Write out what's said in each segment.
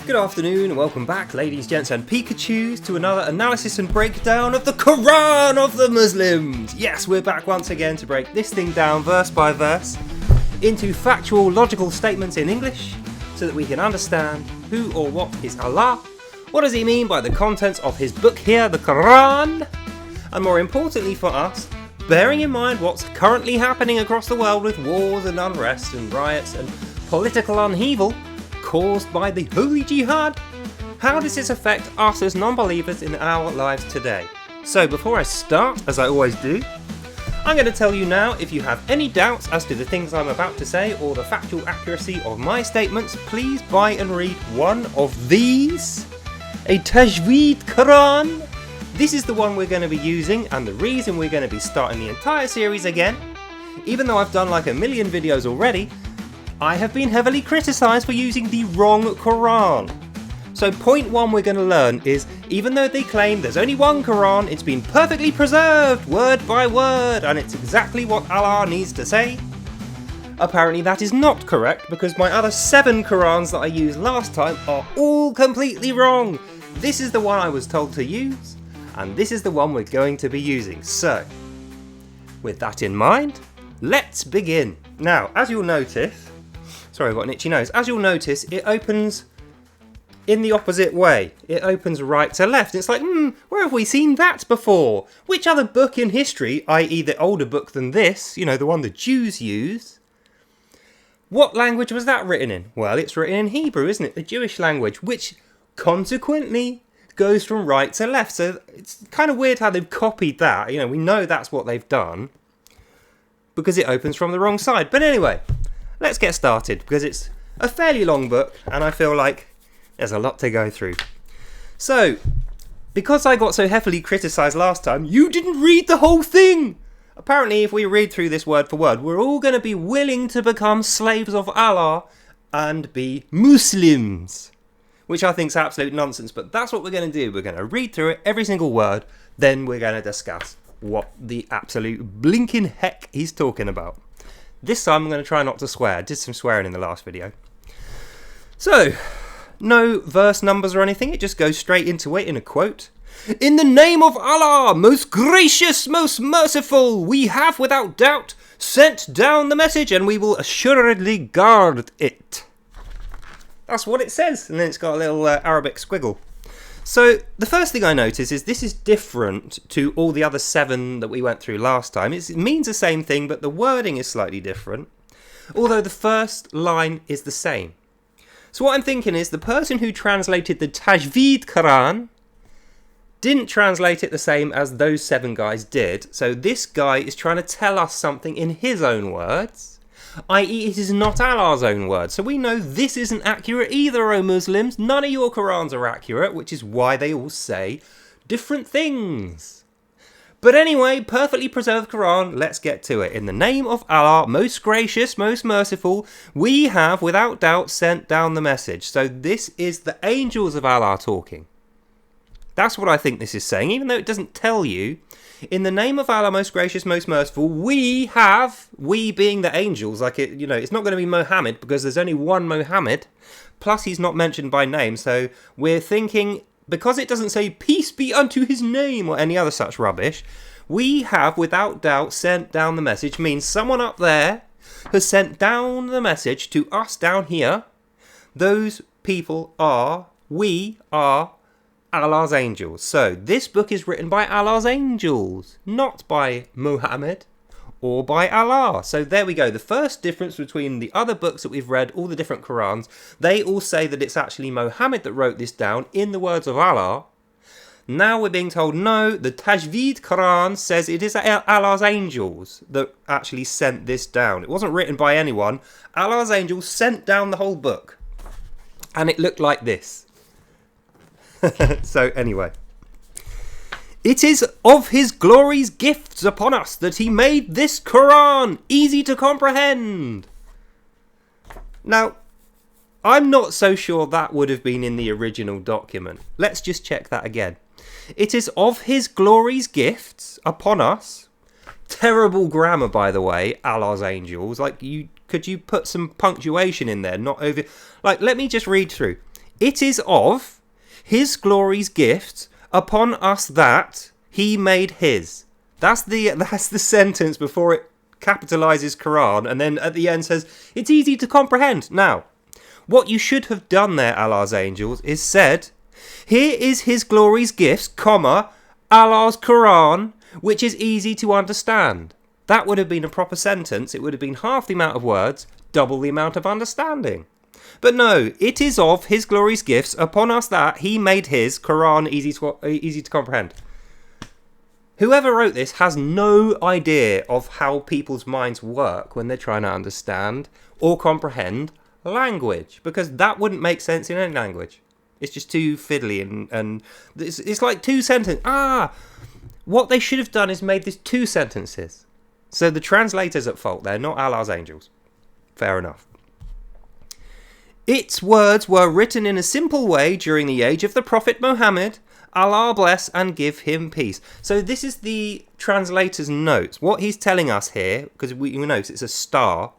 Good afternoon and welcome back, ladies, gents and Pikachus, to another analysis and breakdown of the Qur'an of the Muslims. Yes, we're back once again to break this thing down verse by verse into factual, logical statements in English so that we can understand who or what is Allah, what does he mean by the contents of his book here, the Qur'an, and more importantly for us, bearing in mind what's currently happening across the world with wars and unrest and riots and political upheaval caused by the Holy Jihad. How does this affect us as non-believers in our lives today? So before I start, as I always do, I'm going to tell you now, if you have any doubts as to the things I'm about to say or the factual accuracy of my statements, please buy and read one of these, a Tajweed Qur'an. This is the one we're going to be using, and the reason we're going to be starting the entire series again, even though I've done like a million videos already, I have been heavily criticised for using the wrong Qur'an. So point one we're going to learn is, even though they claim there's only one Qur'an, it's been perfectly preserved word by word and it's exactly what Allah needs to say. Apparently that is not correct, because my other 7 Qur'ans that I used last time are all completely wrong. This is the one I was told to use, and this is the one we're going to be using. So, with that in mind, let's begin. Now, as you'll notice, sorry, I've got an itchy nose. As you'll notice, it opens in the opposite way. It opens right to left. It's like, where have we seen that before? Which other book in history, i.e. the older book than this, you know, the one the Jews use, what language was that written in? Well, it's written in Hebrew, isn't it? The Jewish language, which consequently goes from right to left. So it's kind of weird how they've copied that. You know, we know that's what they've done because it opens from the wrong side. But anyway, let's get started, because it's a fairly long book and I feel like there's a lot to go through. So, because I got so heavily criticised last time, you didn't read the whole thing! Apparently, if we read through this word for word, we're all going to be willing to become slaves of Allah and be Muslims. Which I think is absolute nonsense, but that's what we're going to do. We're going to read through it, every single word, then we're going to discuss what the absolute blinking heck he's talking about. This time I'm going to try not to swear. I did some swearing in the last video. So, no verse numbers or anything. It just goes straight into it in a quote. In the name of Allah, most gracious, most merciful, we have without doubt sent down the message and we will assuredly guard it. That's what it says. And then it's got a little Arabic squiggle. So the first thing I notice is this is different to all the other 7 that we went through last time. It means the same thing, but the wording is slightly different, although the first line is the same. So what I'm thinking is the person who translated the Tajweed Qur'an didn't translate it the same as those 7 guys did. So this guy is trying to tell us something in his own words, i.e. it is not Allah's own words. So we know this isn't accurate either, O Muslims. None of your Qur'ans are accurate, which is why they all say different things. But anyway, perfectly preserved Qur'an, let's get to it. In the name of Allah, most gracious, most merciful, we have without doubt sent down the message. So this is the angels of Allah talking. That's what I think this is saying, even though it doesn't tell you. In the name of Allah, most gracious, most merciful, we have, we being the angels, like it, you know, it's not going to be Muhammad because there's only one Muhammad, plus he's not mentioned by name, so we're thinking, because it doesn't say peace be unto his name or any other such rubbish, we have without doubt sent down the message, means someone up there has sent down the message to us down here. Those people are, we are Allah's angels. So this book is written by Allah's angels, not by Muhammad or by Allah. So there we go. The first difference between the other books that we've read, all the different Qur'ans, they all say that it's actually Muhammad that wrote this down in the words of Allah. Now we're being told, no, the Tajweed Qur'an says it is Allah's angels that actually sent this down. It wasn't written by anyone. Allah's angels sent down the whole book. And it looked like this. So anyway, it is of his glory's gifts upon us that he made this Qur'an easy to comprehend. Now, I'm not so sure that would have been in the original document. Let's just check that again. It is of his glory's gifts upon us. Terrible grammar, by the way, Allah's angels. Like, could you put some punctuation in there? Not over. Like, let me just read through. It is of his glory's gift upon us that he made his. That's the sentence before it capitalizes Quran, and then at the end says, it's easy to comprehend. Now, what you should have done there, Allah's angels, is said, here is his glory's gifts, comma, Allah's Quran, which is easy to understand. That would have been a proper sentence. It would have been half the amount of words, double the amount of understanding. But no, it is of his glory's gifts upon us that he made his Quran easy to comprehend. Whoever wrote this has no idea of how people's minds work when they're trying to understand or comprehend language, because that wouldn't make sense in any language. It's just too fiddly and it's like two sentences. What they should have done is made this two sentences. So the translator's at fault there, not Allah's angels. Fair enough. Its words were written in a simple way during the age of the Prophet Muhammad. Allah bless and give him peace. So this is the translator's notes. What he's telling us here, because we notice it's a star.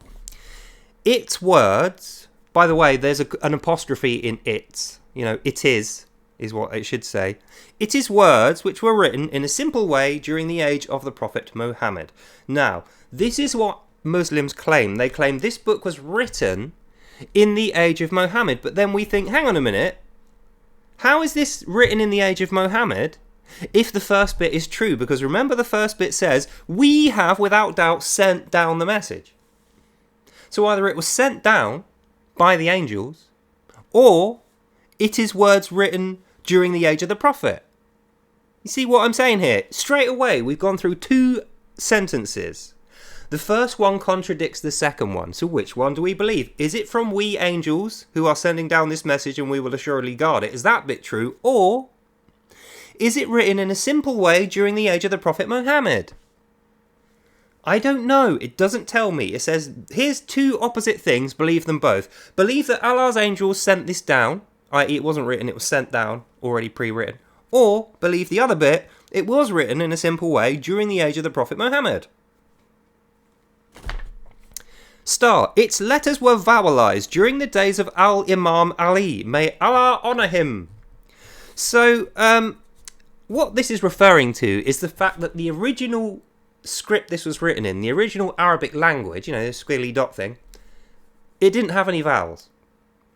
Its words, by the way, there's an apostrophe in its. It is what it should say. It is words which were written in a simple way during the age of the Prophet Muhammad. Now, this is what Muslims claim. They claim this book was written in the age of Muhammad. But then we think, hang on a minute. How is this written in the age of Muhammad if the first bit is true? Because remember, the first bit says, we have without doubt sent down the message. So either it was sent down by the angels, or it is words written during the age of the Prophet. You see what I'm saying here? Straight away, we've gone through two sentences. The first one contradicts the second one. So which one do we believe? Is it from we angels who are sending down this message and we will assuredly guard it? Is that bit true? Or is it written in a simple way during the age of the Prophet Muhammad? I don't know. It doesn't tell me. It says, here's two opposite things. Believe them both. Believe that Allah's angels sent this down, i.e. it wasn't written, it was sent down, already pre-written. Or believe the other bit, it was written in a simple way during the age of the Prophet Muhammad. Star. Its letters were vowelized during the days of Al-Imam Ali. May Allah honour him. So, what this is referring to is the fact that the original script this was written in, the original Arabic language, the squiggly dot thing, it didn't have any vowels.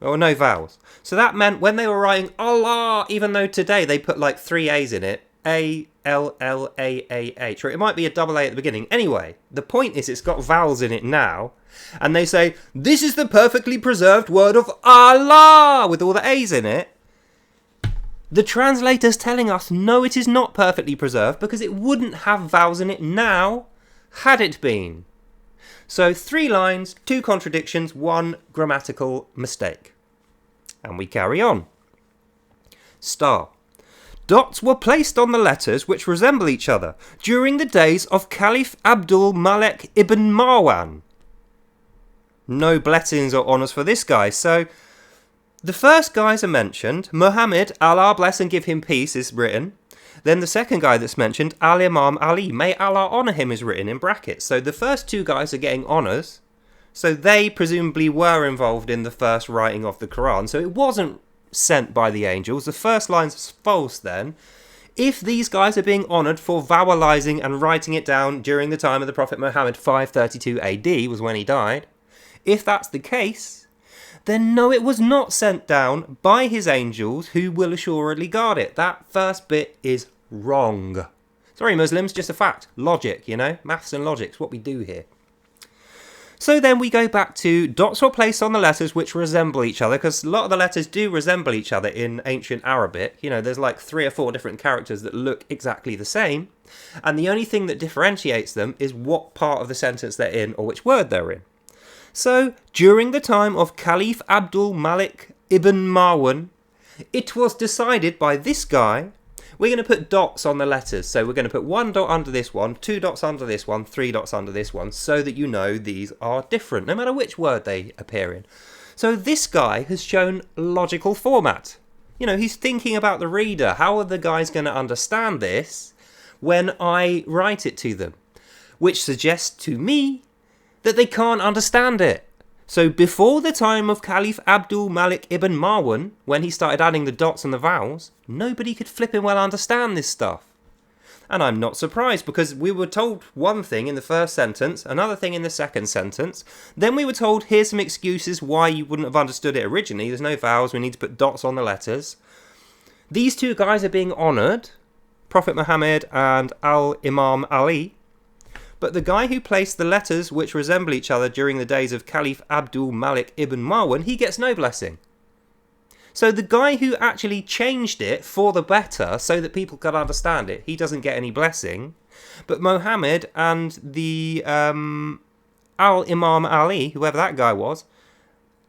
Or no vowels. So that meant when they were writing Allah, even though today they put like 3 A's in it, A-L-L-A-A-H, or it might be a double A at the beginning. Anyway, the point is it's got vowels in it now, and they say, this is the perfectly preserved word of Allah, with all the A's in it. The translator's telling us, no, it is not perfectly preserved, because it wouldn't have vowels in it now, had it been. So 3 lines, 2 contradictions, 1 grammatical mistake. And we carry on. Star. Dots were placed on the letters which resemble each other during the days of Caliph Abdul Malik ibn Marwan. No blessings or honours for this guy. So the first guys are mentioned. Muhammad, Allah bless and give him peace, is written. Then the second guy that's mentioned, Al-Imam Ali, may Allah honour him, is written in brackets. So the first 2 guys are getting honours. So they presumably were involved in the first writing of the Quran. So it wasn't sent by the angels. The first line's false then. If these guys are being honoured for vowelizing and writing it down during the time of the Prophet Muhammad, 532 AD was when he died. If that's the case, then no, it was not sent down by his angels who will assuredly guard it. That first bit is wrong. Sorry, Muslims, just a fact. Logic, maths and logic's what we do here. So then we go back to dots were placed on the letters which resemble each other, because a lot of the letters do resemble each other in ancient Arabic. There's like 3 or 4 different characters that look exactly the same. And the only thing that differentiates them is what part of the sentence they're in or which word they're in. So, during the time of Caliph Abdul Malik ibn Marwan, it was decided by this guy, we're going to put dots on the letters. So we're going to put 1 dot under this one, 2 dots under this one, 3 dots under this one, so that these are different, no matter which word they appear in. So this guy has shown logical format. He's thinking about the reader. How are the guys going to understand this when I write it to them? Which suggests to me that they can't understand it. So before the time of Caliph Abdul Malik ibn Marwan, when he started adding the dots and the vowels, nobody could flipping well understand this stuff. And I'm not surprised, because we were told one thing in the first sentence, another thing in the second sentence. Then we were told, here's some excuses why you wouldn't have understood it originally. There's no vowels, we need to put dots on the letters. These two guys are being honoured, Prophet Muhammad and Al-Imam Ali. But the guy who placed the letters which resemble each other during the days of Caliph Abdul Malik ibn Marwan, he gets no blessing. So the guy who actually changed it for the better so that people could understand it, he doesn't get any blessing. But Muhammad and the Al-Imam Ali, whoever that guy was,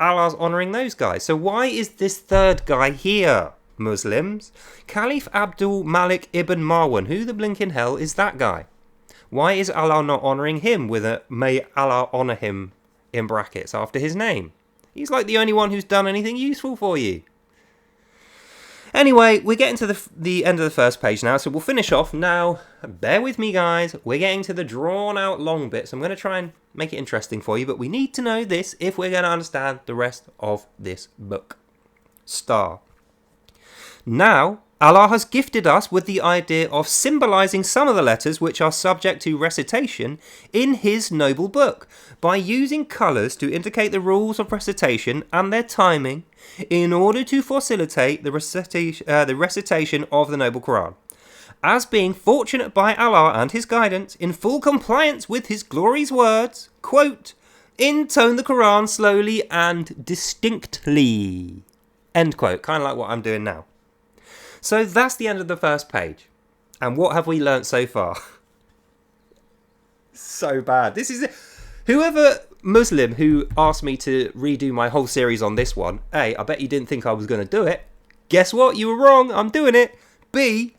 Allah's honouring those guys. So why is this third guy here, Muslims? Caliph Abdul Malik ibn Marwan, who the blinking hell is that guy? Why is Allah not honouring him with a "May Allah honour him" in brackets after his name? He's like the only one who's done anything useful for you. Anyway, we're getting to the end of the first page now, so we'll finish off now. Bear with me, guys. We're getting to the drawn-out long bits. I'm going to try and make it interesting for you, but we need to know this if we're going to understand the rest of this book. Star. Now, Allah has gifted us with the idea of symbolizing some of the letters which are subject to recitation in His noble book by using colours to indicate the rules of recitation and their timing in order to facilitate the recitation of the noble Qur'an. As being fortunate by Allah and His guidance, in full compliance with His glory's words, quote, intone the Qur'an slowly and distinctly, end quote, kind of like what I'm doing now. So that's the end of the first page. And what have we learnt so far? So bad. This is whoever Muslim who asked me to redo my whole series on this one. A, I bet you didn't think I was going to do it. Guess what? You were wrong. I'm doing it. B,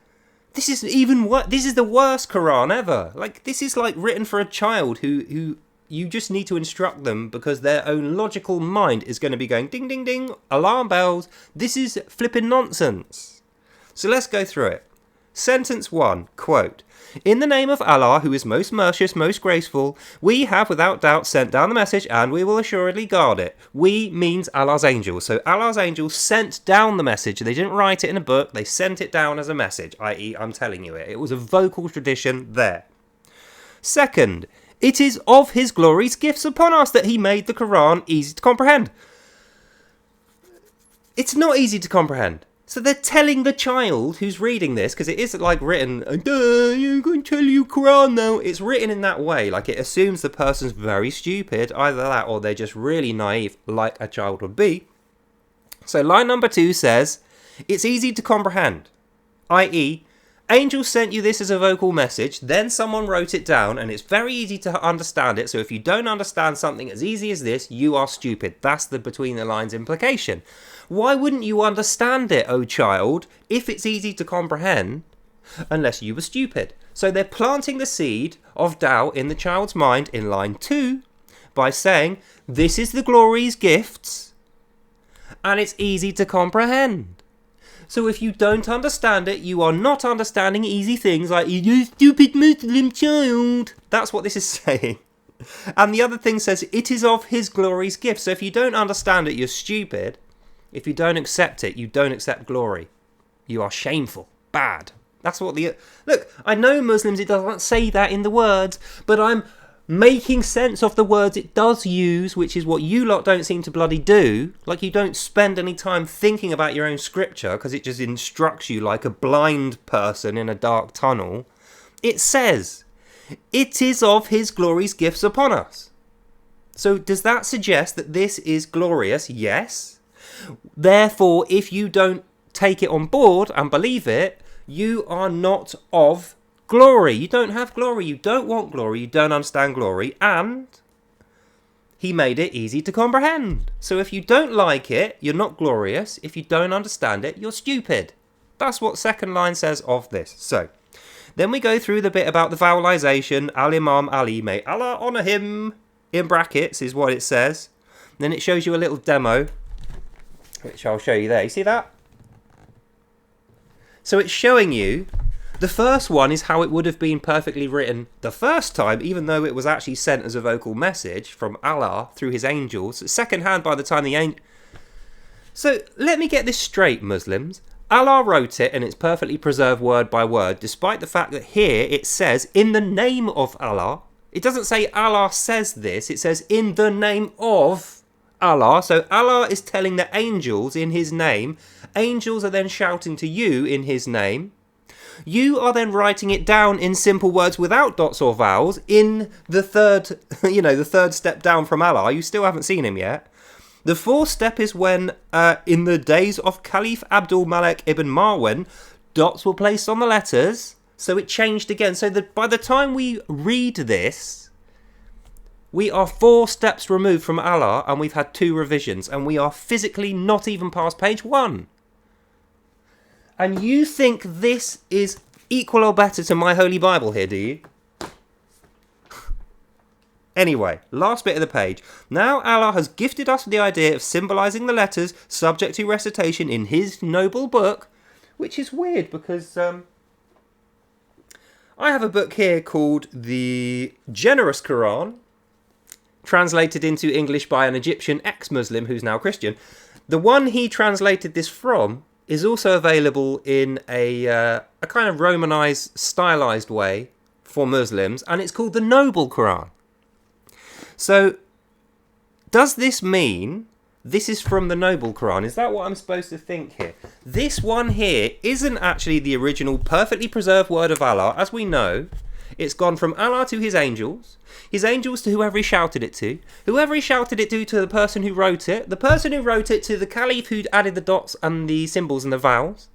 this is even what this is the worst Quran ever. Like, this is like written for a child who you just need to instruct them because their own logical mind is going to be going ding ding ding, alarm bells. This is flipping nonsense. So let's go through it. Sentence 1, quote, in the name of Allah, who is most merciful, most graceful, we have without doubt sent down the message and we will assuredly guard it. We means Allah's angels. So Allah's angels sent down the message. They didn't write it in a book. They sent it down as a message, i.e. I'm telling you it. It was a vocal tradition there. Second, it is of His glory's gifts upon us that He made the Quran easy to comprehend. It's not easy to comprehend. So they're telling the child who's reading this, because it isn't like written, I'm going to tell you Quran now. It's written in that way, like it assumes the person's very stupid, either that or they're just really naive, like a child would be. So line number 2 says, it's easy to comprehend, i.e., angels sent you this as a vocal message, then someone wrote it down, and it's very easy to understand it, so if you don't understand something as easy as this, you are stupid. That's the between the lines implication. Why wouldn't you understand it, O child, if it's easy to comprehend, unless you were stupid? So they're planting the seed of doubt in the child's mind in line 2 by saying, this is the glory's gifts, and it's easy to comprehend. So if you don't understand it, you are not understanding easy things like, you stupid Muslim child. That's what this is saying. And the other thing says, it is of His glory's gift. So if you don't understand it, you're stupid. If you don't accept it, you don't accept glory. You are shameful. Bad. That's what the... Look, I know Muslims, it doesn't say that in the words, but I'm making sense of the words it does use, which is what you lot don't seem to bloody do. Like, you don't spend any time thinking about your own scripture because it just instructs you like a blind person in a dark tunnel. It says, it is of His glory's gifts upon us. So does that suggest that this is glorious? Yes. Therefore, if you don't take it on board and believe it, you are not of glory. You don't have glory. You don't want glory. You don't understand glory. And He made it easy to comprehend. So if you don't like it, you're not glorious. If you don't understand it, you're stupid. That's what second line says of this. So then we go through the bit about the vowelization. Al-Imam Ali, may Allah honour him, in brackets is what it says. Then it shows you a little demo, which I'll show you there. You see that? So it's showing you The first one is how it would have been perfectly written the first time, even though it was actually sent as a vocal message from Allah through his angels. Second hand by the time the angel... So, let me get this straight, Muslims. Allah wrote it and it's perfectly preserved word by word, despite the fact that here it says, in the name of Allah. It doesn't say Allah says this, it says in the name of Allah. So Allah is telling the angels in his name. Angels are then shouting to you in his name. You are then writing it down in simple words without dots or vowels in the third, the third step down from Allah. You still haven't seen him yet. The fourth step is when, in the days of Caliph Abdul Malik ibn Marwan, dots were placed on the letters, so it changed again. So that by the time we read this, we are 4 steps removed from Allah, and we've had 2 revisions, and we are physically not even past page 1. And you think this is equal or better to my Holy Bible here, do you? Anyway, last bit of the page. Now Allah has gifted us with the idea of symbolising the letters subject to recitation in his noble book, which is weird because I have a book here called The Generous Qur'an, translated into English by an Egyptian ex-Muslim who's now Christian. The one he translated this from is also available in a kind of Romanised, stylised way for Muslims, and it's called the Noble Qur'an. So, does this mean this is from the Noble Qur'an? Is that what I'm supposed to think here? This one here isn't actually the original perfectly preserved word of Allah. As we know, it's gone from Allah to his angels to whoever he shouted it to the person who wrote it to the caliph who'd added the dots and the symbols and the vowels,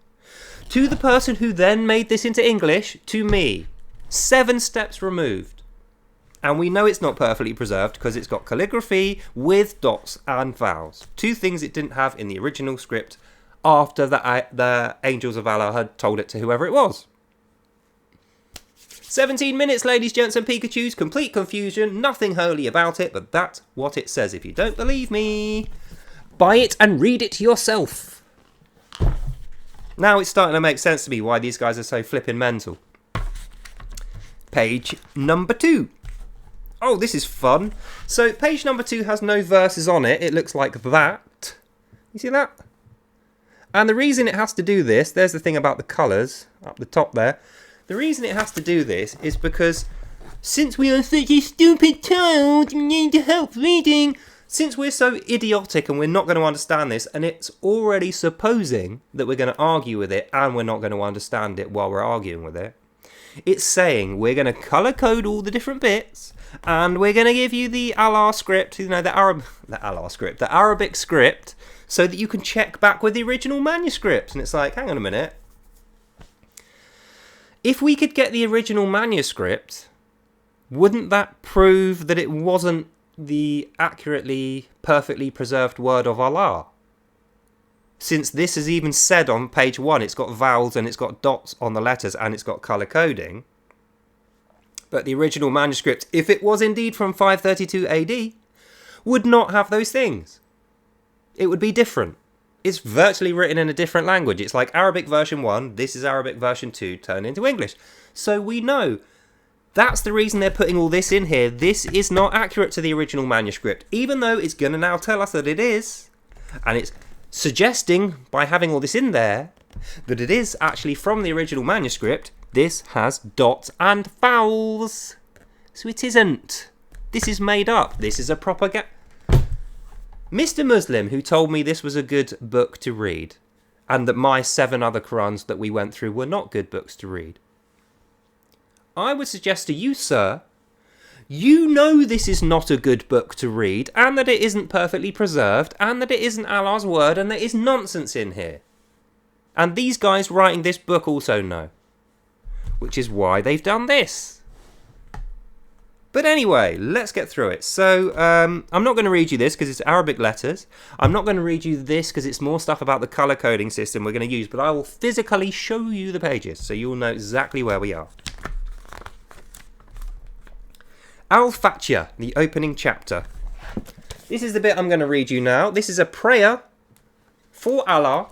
to the person who then made this into English, to me. 7 steps removed. And we know it's not perfectly preserved because it's got calligraphy with dots and vowels. 2 things it didn't have in the original script after the angels of Allah had told it to whoever it was. 17 minutes, ladies, gents and Pikachus. Complete confusion. Nothing holy about it, but that's what it says. If you don't believe me, buy it and read it yourself. Now it's starting to make sense to me why these guys are so flipping mental. Page number 2. Oh, this is fun. So page number 2 has no verses on it. It looks like that. You see that? And the reason it has to do this, there's the thing about the colours up the top there. The reason it has to do this is because since we are such a stupid child and need help reading, since we're so idiotic and we're not going to understand this, and it's already supposing that we're going to argue with it and we're not going to understand it while we're arguing with it, it's saying we're going to colour code all the different bits and we're going to give you the Allah script, the Arabic script, so that you can check back with the original manuscripts. And it's like, hang on a minute. If we could get the original manuscript, wouldn't that prove that it wasn't the accurately, perfectly preserved word of Allah? Since this is even said on page 1, it's got vowels and it's got dots on the letters and it's got colour coding. But the original manuscript, if it was indeed from 532 AD, would not have those things. It would be different. It's virtually written in a different language. It's like Arabic version 1, this is Arabic version 2 turned into English. So we know that's the reason they're putting all this in here. This is not accurate to the original manuscript, even though it's going to now tell us that it is. And it's suggesting, by having all this in there, that it is actually from the original manuscript. This has dots and vowels. So it isn't. This is made up. This is a propaganda. Mr. Muslim, who told me this was a good book to read, and that my 7 other Qur'ans that we went through were not good books to read, I would suggest to you, sir, you know this is not a good book to read, and that it isn't perfectly preserved, and that it isn't Allah's word, and there is nonsense in here. And these guys writing this book also know. Which is why they've done this. But anyway, let's get through it. So, I'm not going to read you this because it's Arabic letters. I'm not going to read you this because it's more stuff about the colour coding system we're going to use. But I will physically show you the pages so you'll know exactly where we are. Al-Fatiha, the opening chapter. This is the bit I'm going to read you now. This is a prayer for Allah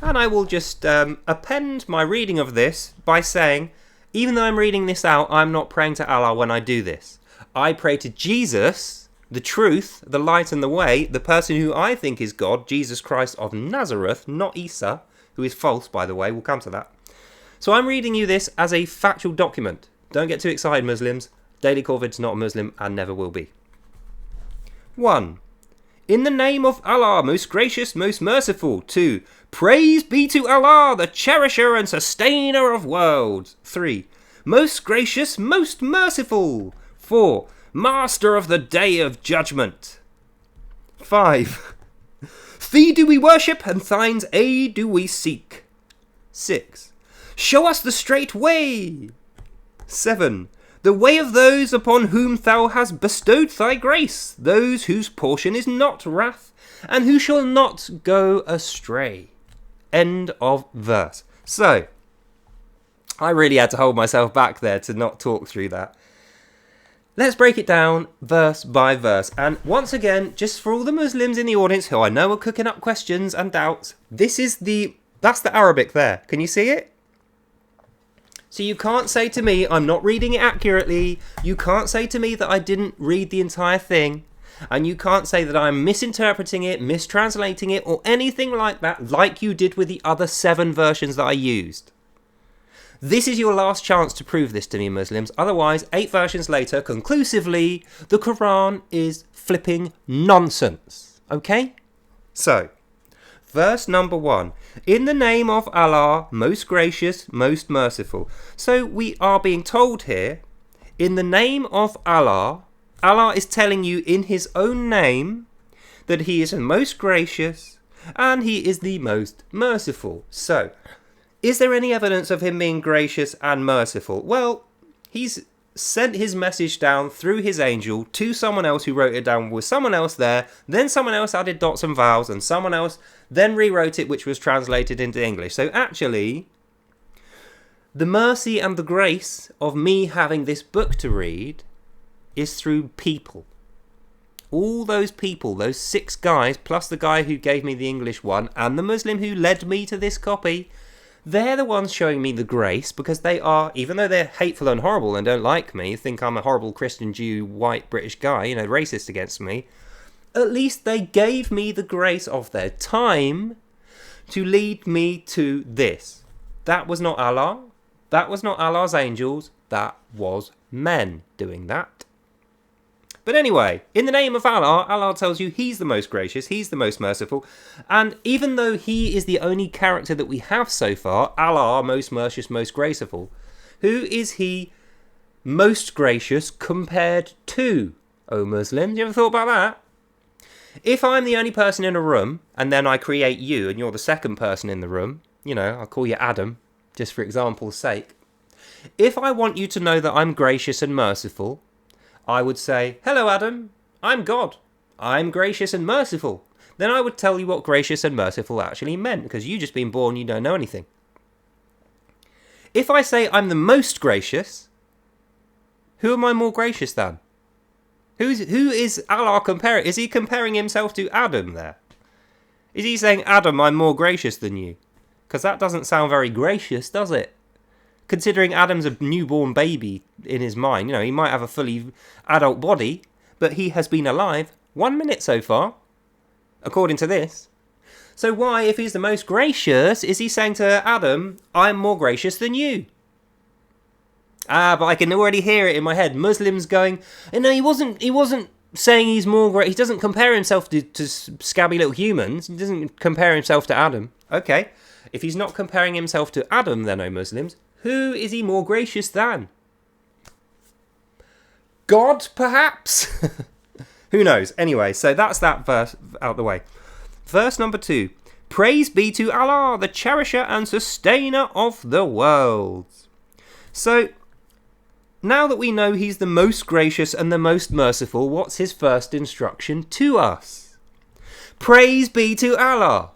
And I will just append my reading of this by saying, even though I'm reading this out, I'm not praying to Allah when I do this. I pray to Jesus, the truth, the light and the way, the person who I think is God, Jesus Christ of Nazareth, not Isa, who is false, by the way. We'll come to that. So I'm reading you this as a factual document. Don't get too excited, Muslims. Daily Corvid's not a Muslim and never will be. 1. In the name of Allah, most gracious, most merciful. 2. Praise be to Allah, the cherisher and sustainer of worlds. 3. Most gracious, most merciful. 4. Master of the day of judgment. 5. Thee do we worship, and thine's aid do we seek. 6. Show us the straight way. 7. The way of those upon whom thou hast bestowed thy grace, those whose portion is not wrath, and who shall not go astray. End of verse. So, I really had to hold myself back there to not talk through that. Let's break it down verse by verse. And once again, just for all the Muslims in the audience who I know are cooking up questions and doubts, that's the Arabic there. Can you see it? So you can't say to me, I'm not reading it accurately. You can't say to me that I didn't read the entire thing. And you can't say that I'm misinterpreting it, mistranslating it, or anything like that, like you did with the other 7 versions that I used. This is your last chance to prove this to me, Muslims. Otherwise, 8 versions later, conclusively, the Quran is flipping nonsense. Okay? So, verse number 1. In the name of Allah, most gracious, most merciful. So we are being told here, in the name of Allah, Allah is telling you in his own name that he is the most gracious and he is the most merciful. So, is there any evidence of him being gracious and merciful? Well, he's sent his message down through his angel to someone else who wrote it down with someone else there, then someone else added dots and vowels, and someone else then rewrote it, which was translated into English. So actually, the mercy and the grace of me having this book to read is through people. All those people, those 6 guys, plus the guy who gave me the English one, and the Muslim who led me to this copy, they're the ones showing me the grace, because they are, even though they're hateful and horrible and don't like me, think I'm a horrible Christian Jew, white British guy, racist against me, at least they gave me the grace of their time to lead me to this. That was not Allah. That was not Allah's angels. That was men doing that. But anyway, in the name of Allah, Allah tells you he's the most gracious, he's the most merciful, and even though he is the only character that we have so far, Allah, most merciful, most graceful, who is he most gracious compared to, O Muslims? You ever thought about that? If I'm the only person in a room, and then I create you, and you're the second person in the room, I'll call you Adam, just for example's sake. If I want you to know that I'm gracious and merciful, I would say, hello Adam, I'm God. I'm gracious and merciful. Then I would tell you what gracious and merciful actually meant, because you've just been born, you don't know anything. If I say I'm the most gracious, who am I more gracious than? Who is Allah comparing? Is he comparing himself to Adam there? Is he saying, Adam, I'm more gracious than you? Because that doesn't sound very gracious, does it? Considering Adam's a newborn baby in his mind, he might have a fully adult body, but he has been alive 1 minute so far, according to this. So why, if he's the most gracious, is he saying to Adam, I'm more gracious than you? But I can already hear it in my head. Muslims going, no, he wasn't saying he's more great. He doesn't compare himself to scabby little humans. He doesn't compare himself to Adam. Okay, if he's not comparing himself to Adam, then, O Muslims, who is he more gracious than? God, perhaps? Who knows? Anyway, so that's that verse out the way. Verse number 2. Praise be to Allah, the cherisher and sustainer of the worlds. So, now that we know he's the most gracious and the most merciful, what's his first instruction to us? Praise be to Allah.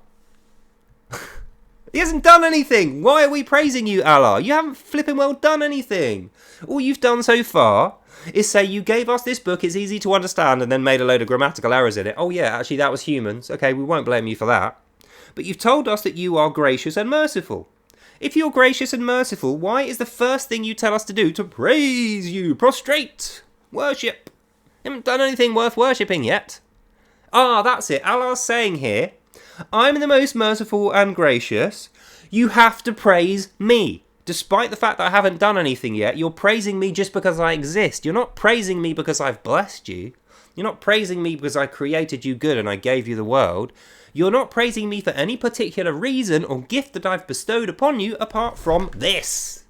He hasn't done anything. Why are we praising you, Allah? You haven't flipping well done anything. All you've done so far is say you gave us this book, it's easy to understand, and then made a load of grammatical errors in it. Oh yeah, actually that was humans. Okay, we won't blame you for that. but you've told us that you are gracious and merciful. If you're gracious and merciful, why is the first thing you tell us to do to praise you, prostrate, worship? You haven't done anything worth worshipping yet. Ah, that's it. Allah's saying here, I'm the most merciful and gracious. You have to praise me. Despite the fact that I haven't done anything yet, you're praising me just because I exist. You're not praising me because I've blessed you. You're not praising me because I created you good and I gave you the world. You're not praising me for any particular reason or gift that I've bestowed upon you apart from this.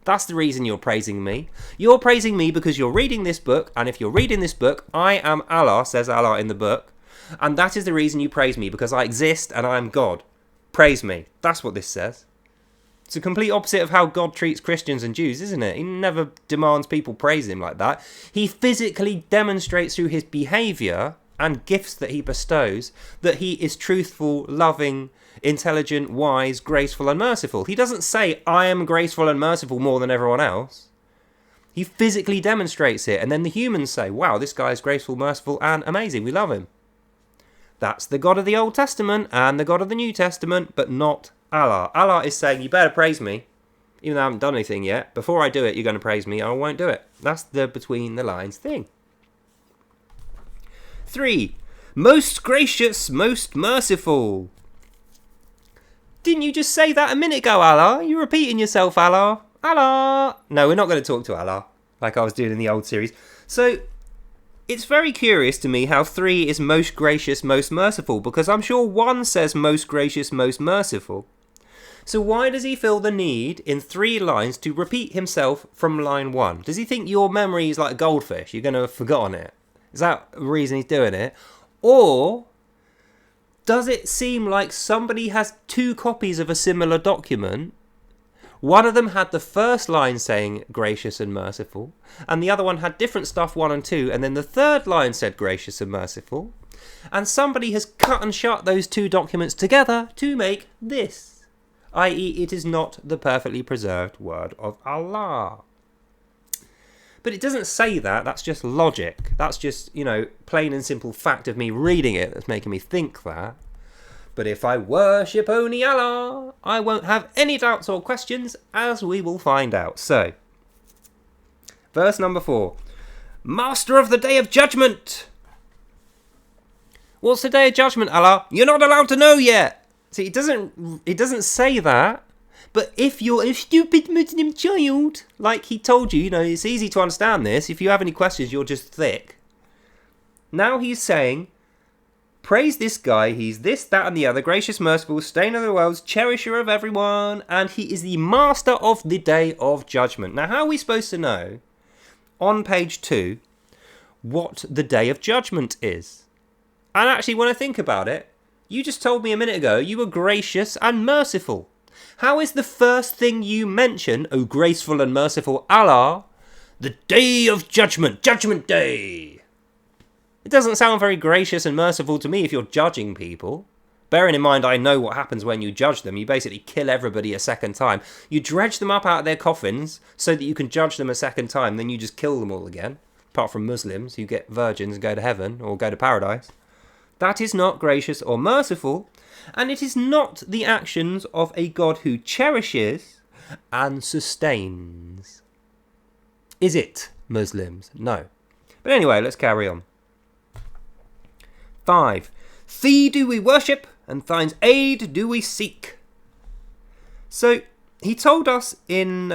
That's the reason you're praising me. You're praising me because you're reading this book, and if you're reading this book, I am Allah, says Allah in the book, and that is the reason you praise me, because I exist and I am God. Praise me. That's what this says. It's a complete opposite of how God treats Christians and Jews, isn't it? He never demands people praise him like that. He physically demonstrates through his behaviour and gifts that he bestows that he is truthful, loving, intelligent, wise, graceful and merciful. He doesn't say, I am graceful and merciful more than everyone else. He physically demonstrates it, and then the humans say, wow, this guy is graceful, merciful and amazing. We love him. That's the God of the Old Testament and the God of the New Testament, but not Allah. Allah is saying, you better praise me, even though I haven't done anything yet. Before I do it, you're going to praise me, I won't do it. That's the between the lines thing. 3. Most gracious, most merciful. Didn't you just say that a minute ago, Allah? You're repeating yourself, Allah. Allah. No, we're not going to talk to Allah, like I was doing in the old series. So, it's very curious to me how 3 is most gracious, most merciful, because I'm sure 1 says most gracious, most merciful. So why does he feel the need in 3 lines to repeat himself from line 1? Does he think your memory is like a goldfish? You're going to have forgotten it? Is that the reason he's doing it? Or does it seem like somebody has 2 copies of a similar document? One of them had the first line saying gracious and merciful, and the other one had different stuff 1 and 2, and then the third line said gracious and merciful, and somebody has cut and shut those 2 documents together to make this, i.e. it is not the perfectly preserved word of Allah. But it doesn't say that, that's just logic. That's just, plain and simple fact of me reading it that's making me think that. But if I worship only Allah, I won't have any doubts or questions, as we will find out. So, verse number 4. Master of the Day of Judgment. What's the Day of Judgment, Allah? You're not allowed to know yet. See, it doesn't say that. But if you're a stupid Muslim child, like he told you, it's easy to understand this. If you have any questions, you're just thick. Now he's saying, praise this guy, he's this, that and the other, gracious, merciful, sustainer of the worlds, cherisher of everyone, and he is the master of the Day of Judgment. Now how are we supposed to know, on page 2, what the Day of Judgment is? And actually, when I think about it, you just told me a minute ago you were gracious and merciful. How is the first thing you mention, O graceful and merciful Allah, the Day of Judgment, Judgment Day? It doesn't sound very gracious and merciful to me if you're judging people. Bearing in mind, I know what happens when you judge them. You basically kill everybody a second time. You dredge them up out of their coffins so that you can judge them a second time, then you just kill them all again. Apart from Muslims who get virgins and go to heaven or go to paradise. That is not gracious or merciful, and it is not the actions of a God who cherishes and sustains. Is it, Muslims? No. But anyway, let's carry on. 5. Thee do we worship, and thine's aid do we seek. So, he told us in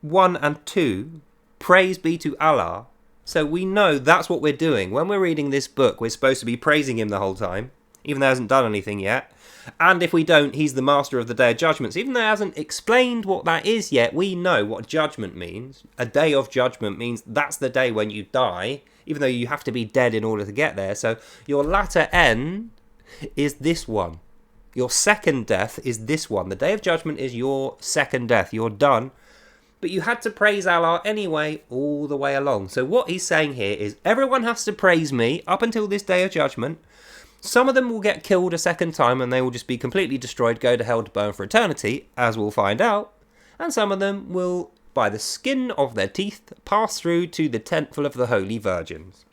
1 and 2, praise be to Allah. So we know that's what we're doing. When we're reading this book, we're supposed to be praising him the whole time, even though he hasn't done anything yet. And if we don't, he's the master of the Day of Judgment. So even though he hasn't explained what that is yet, we know what judgment means. A Day of Judgment means that's the day when you die, even though you have to be dead in order to get there. So your latter end is this one. Your second death is this one. The Day of Judgment is your second death. You're done. But you had to praise Allah anyway all the way along. So what he's saying here is everyone has to praise me up until this Day of Judgment. Some of them will get killed a second time and they will just be completely destroyed, go to hell to burn for eternity, as we'll find out. And some of them will, by the skin of their teeth, pass through to the tentful of the holy virgins.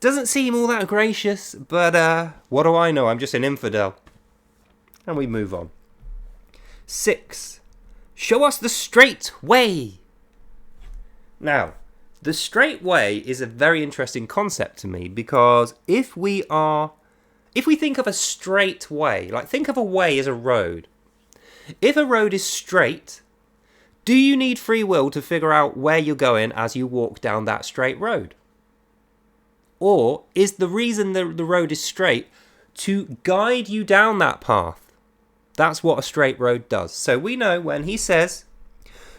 Doesn't seem all that gracious, but what do I know? I'm just an infidel. And we move on. 6. Show us the straight way. Now, the straight way is a very interesting concept to me, because if we think of a straight way, like think of a way as a road. If a road is straight, do you need free will to figure out where you're going as you walk down that straight road? Or is the reason the road is straight to guide you down that path? That's what a straight road does. So we know when he says,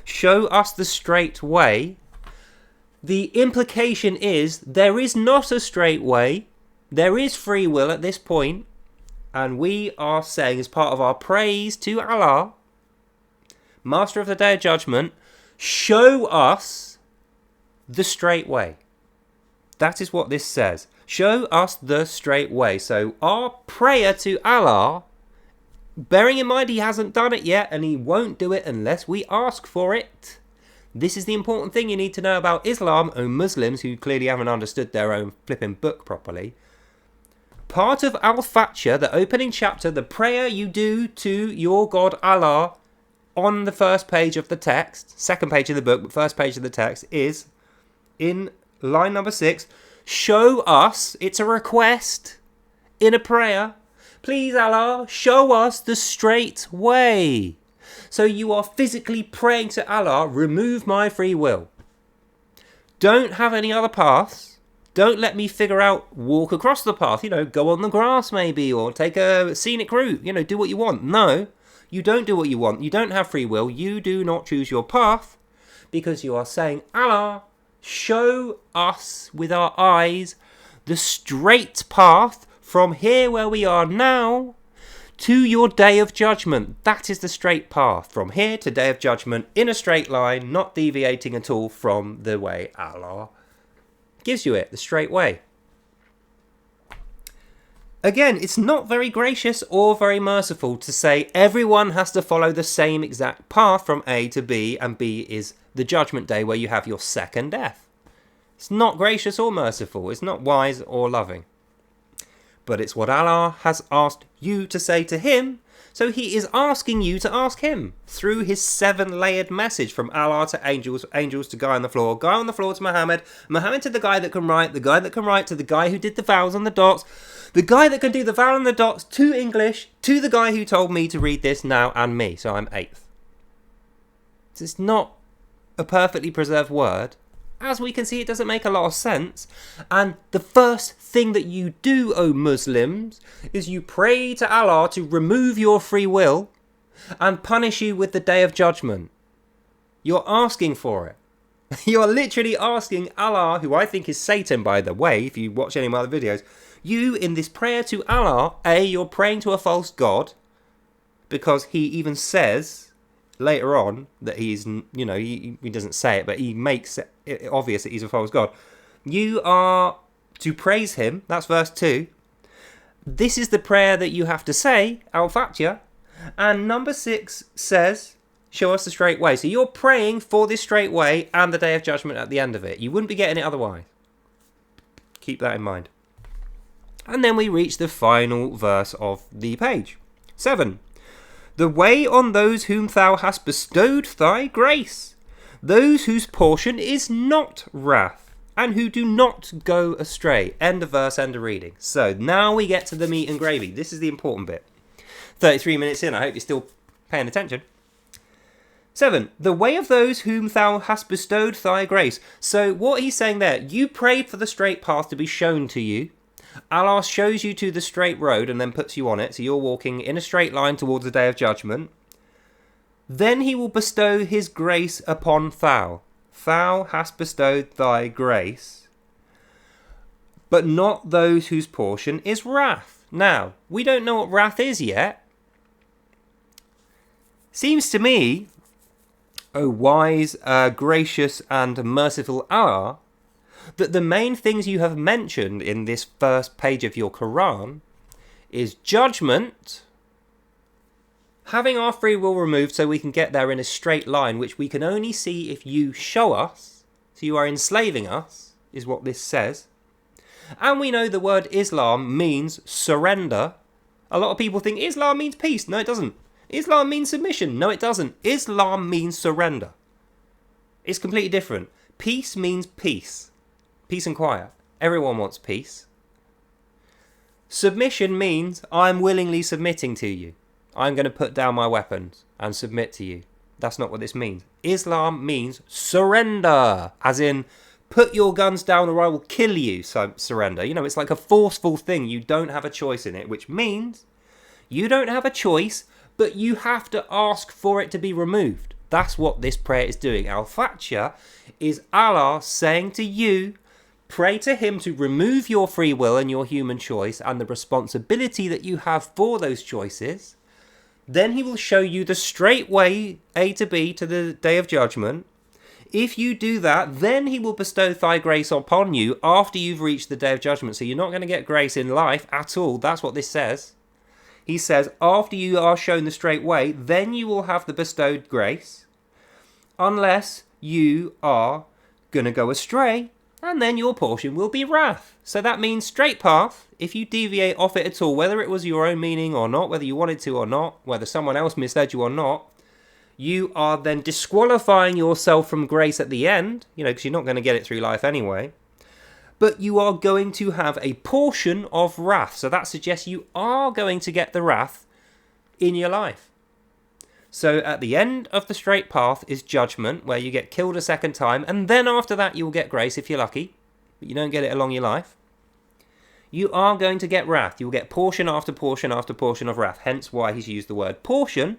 show us the straight way, the implication is there is not a straight way. There is free will at this point. And we are saying, as part of our praise to Allah, Master of the Day of Judgment, show us the straight way. That is what this says. Show us the straight way. So our prayer to Allah, bearing in mind he hasn't done it yet and he won't do it unless we ask for it. This is the important thing you need to know about Islam, O Muslims who clearly haven't understood their own flipping book properly. Part of Al-Fatiha, the opening chapter, the prayer you do to your God Allah on the first page of the text, second page of the book, but first page of the text, is in line number 6, show us, it's a request in a prayer, please Allah, show us the straight way. So you are physically praying to Allah, remove my free will. Don't have any other paths. Don't let me figure out, walk across the path, go on the grass maybe, or take a scenic route, do what you want. No, you don't do what you want. You don't have free will. You do not choose your path, because you are saying, Allah, show us with our eyes the straight path from here where we are now to your day of judgment. That is the straight path, from here to day of judgment, in a straight line, not deviating at all from the way Allah gives you it, the straight way. Again, it's not very gracious or very merciful to say everyone has to follow the same exact path from A to B, and B is the judgment day where you have your second death. It's not gracious or merciful. It's not wise or loving. But it's what Allah has asked you to say to him, so he is asking you to ask him through his 7-layered message from Allah to angels, angels to guy on the floor to Muhammad, Muhammad to the guy that can write, the guy that can write to the guy who did the vowels on the dots, the guy that can do the vowel on the dots to English, to the guy who told me to read this now and me, so I'm 8th. It's not a perfectly preserved word. As we can see, it doesn't make a lot of sense. And the first thing that you do, O Muslims, is you pray to Allah to remove your free will and punish you with the day of judgment. You're asking for it. You're literally asking Allah, who I think is Satan, by the way, if you watch any of my other videos, you, in this prayer to Allah, you're praying to a false god, because he even says later on that he's, he doesn't say it, but he makes it obvious that he's a false god. You are to praise him. That's verse 2. This is the prayer that you have to say, Al-Fatiha. And number 6 says, show us the straight way. So you're praying for this straight way and the day of judgment at the end of it. You wouldn't be getting it otherwise. Keep that in mind. And then we reach the final verse of the page. 7. The way on those whom thou hast bestowed thy grace, those whose portion is not wrath, and who do not go astray. End of verse, end of reading. So now we get to the meat and gravy. This is the important bit. 33 minutes in, I hope you're still paying attention. 7. The way of those whom thou hast bestowed thy grace. So what he's saying there, you prayed for the straight path to be shown to you. Allah shows you to the straight road and then puts you on it, so you're walking in a straight line towards the day of judgment. Then he will bestow his grace upon thou. Thou hast bestowed thy grace, but not those whose portion is wrath. Now, we don't know what wrath is yet. Seems to me, O wise, gracious and merciful Allah, that the main things you have mentioned in this first page of your Quran is judgment, having our free will removed so we can get there in a straight line, which we can only see if you show us, so you are enslaving us, is what this says. And we know the word Islam means surrender, A lot of people think Islam means peace. No, it doesn't. Islam means submission. No, it doesn't. Islam means surrender. It's completely different. Peace means peace. Peace and quiet. Everyone wants peace. Submission means I'm willingly submitting to you. I'm going to put down my weapons and submit to you. That's not what this means. Islam means surrender. As in, put your guns down or I will kill you. So surrender. You know, it's like a forceful thing. You don't have a choice in it, which means you don't have a choice, but you have to ask for it to be removed. That's what this prayer is doing. Al-Fatiha is Allah saying to you, pray to him to remove your free will and your human choice and the responsibility that you have for those choices. Then he will show you the straight way, A to B, to the day of judgment. If you do that, then he will bestow thy grace upon you after you've reached the day of judgment. So you're not going to get grace in life at all. That's what this says. He says, after you are shown the straight way, then you will have the bestowed grace. Unless you are going to go astray, and then your portion will be wrath. So that means straight path. If you deviate off it at all, whether it was your own meaning or not, whether you wanted to or not, whether someone else misled you or not, you are then disqualifying yourself from grace at the end, because you're not going to get it through life anyway. But you are going to have a portion of wrath. So that suggests you are going to get the wrath in your life. So at the end of the straight path is judgment, where you get killed a second time, and then after that you will get grace if you're lucky, but you don't get it along your life. You are going to get wrath. You will get portion after portion after portion of wrath, hence why he's used the word portion.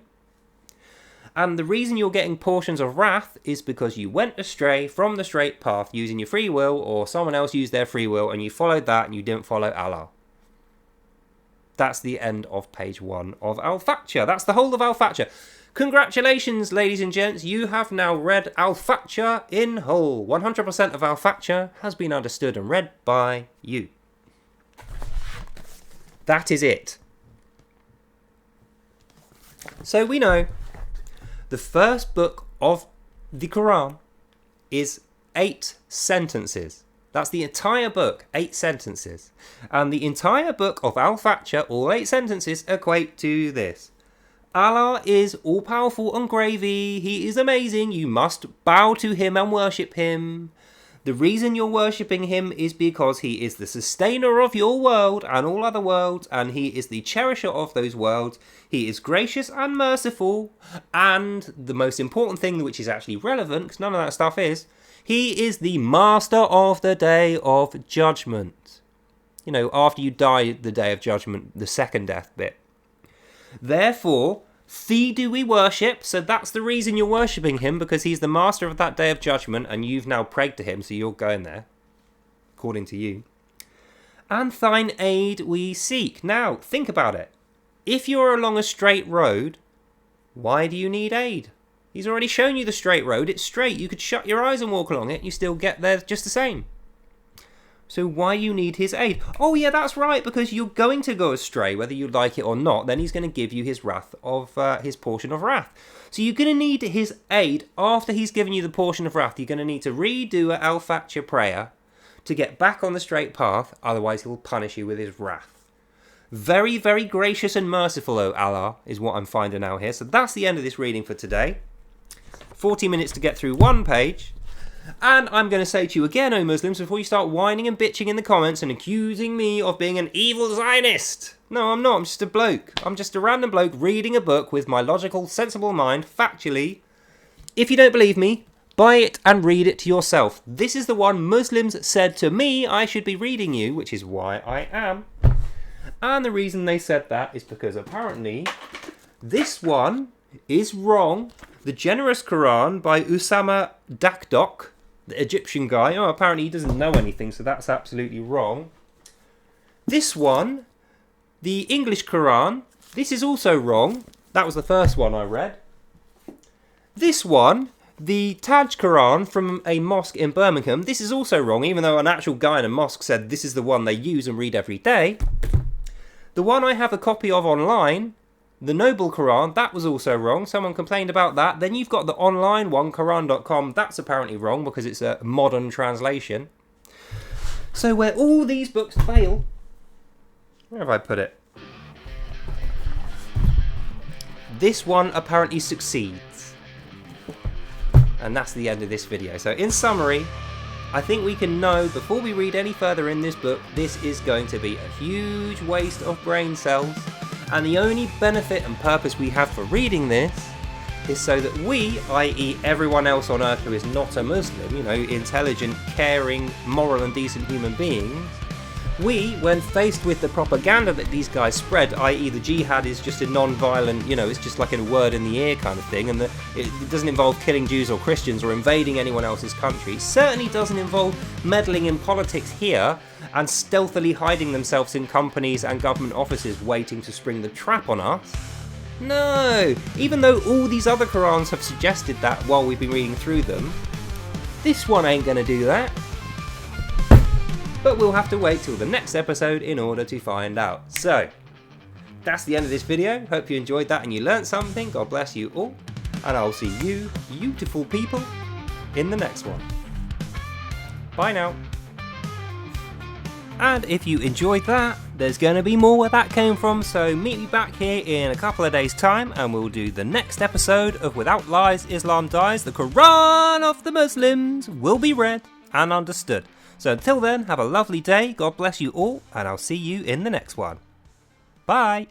And the reason you're getting portions of wrath is because you went astray from the straight path using your free will, or someone else used their free will and you followed that and you didn't follow Allah. That's the end of page 1 of Al-Fatiha. That's the whole of Al-Fatiha. Congratulations, ladies and gents. You have now read Al-Fatiha in whole. 100% of Al-Fatiha has been understood and read by you. That is it. So we know the first book of the Qur'an is 8 sentences. That's the entire book, 8 sentences. And the entire book of Al-Fatiha, all 8 sentences, equate to this. Allah is all-powerful and gravy. He is amazing. You must bow to him and worship him. The reason you're worshipping him is because he is the sustainer of your world and all other worlds, and he is the cherisher of those worlds. He is gracious and merciful, and the most important thing, which is actually relevant, because none of that stuff is, he is the master of the day of judgment. After you die, the day of judgment, the second death bit. Therefore, thee do we worship, so that's the reason you're worshipping him, because he's the master of that day of judgment, and you've now prayed to him, so you're going there, according to you. And thine aid we seek. Now, think about it. If you're along a straight road, why do you need aid? He's already shown you the straight road. It's straight. You could shut your eyes and walk along it. You still get there just the same. So why you need his aid? Oh yeah, that's right, because you're going to go astray, whether you like it or not. Then he's going to give you his wrath of his portion of wrath. So you're going to need his aid after he's given you the portion of wrath. You're going to need to redo an Al-Fatiha prayer to get back on the straight path. Otherwise, he'll punish you with his wrath. Very, very gracious and merciful, O Allah, is what I'm finding out here. So that's the end of this reading for today. 40 minutes to get through one page. And I'm going to say to you again, O Muslims, before you start whining and bitching in the comments and accusing me of being an evil Zionist. No, I'm not. I'm just a bloke. I'm just a random bloke reading a book with my logical, sensible mind, factually. If you don't believe me, buy it and read it to yourself. This is the one Muslims said to me I should be reading you, which is why I am. And the reason they said that is because apparently this one is wrong. The Generous Qur'an by Usama Dakdok, the Egyptian guy. Oh, apparently he doesn't know anything, so that's absolutely wrong. This one, the English Qur'an, this is also wrong. That was the first one I read. This one, the Taj Qur'an from a mosque in Birmingham, this is also wrong, even though an actual guy in a mosque said this is the one they use and read every day. The one I have a copy of online, the Noble Qur'an, that was also wrong. Someone complained about that. Then you've got the online one, Quran.com. That's apparently wrong because it's a modern translation. So where all these books fail, where have I put it? this one apparently succeeds. And that's the end of this video. So in summary, I think we can know before we read any further in this book, this is going to be a huge waste of brain cells, and the only benefit and purpose we have for reading this is so that we, i.e. everyone else on earth who is not a Muslim, you know, intelligent, caring, moral and decent human beings, we, when faced with the propaganda that these guys spread, i.e. the jihad is just a non-violent, you know, it's just like a word in the ear kind of thing, and it doesn't involve killing Jews or Christians or invading anyone else's country, certainly doesn't involve meddling in politics here and stealthily hiding themselves in companies and government offices waiting to spring the trap on us. No! Even though all these other Qur'ans have suggested that while we've been reading through them, this one ain't gonna do that. But we'll have to wait till the next episode in order to find out. So, that's the end of this video. Hope you enjoyed that and you learnt something. God bless you all. And I'll see you, beautiful people, in the next one. Bye now. And if you enjoyed that, there's going to be more where that came from, so meet me back here in a couple of days' time and we'll do the next episode of Without Lies, Islam Dies. The Quran of the Muslims will be read and understood. So until then, have a lovely day, God bless you all, and I'll see you in the next one. Bye!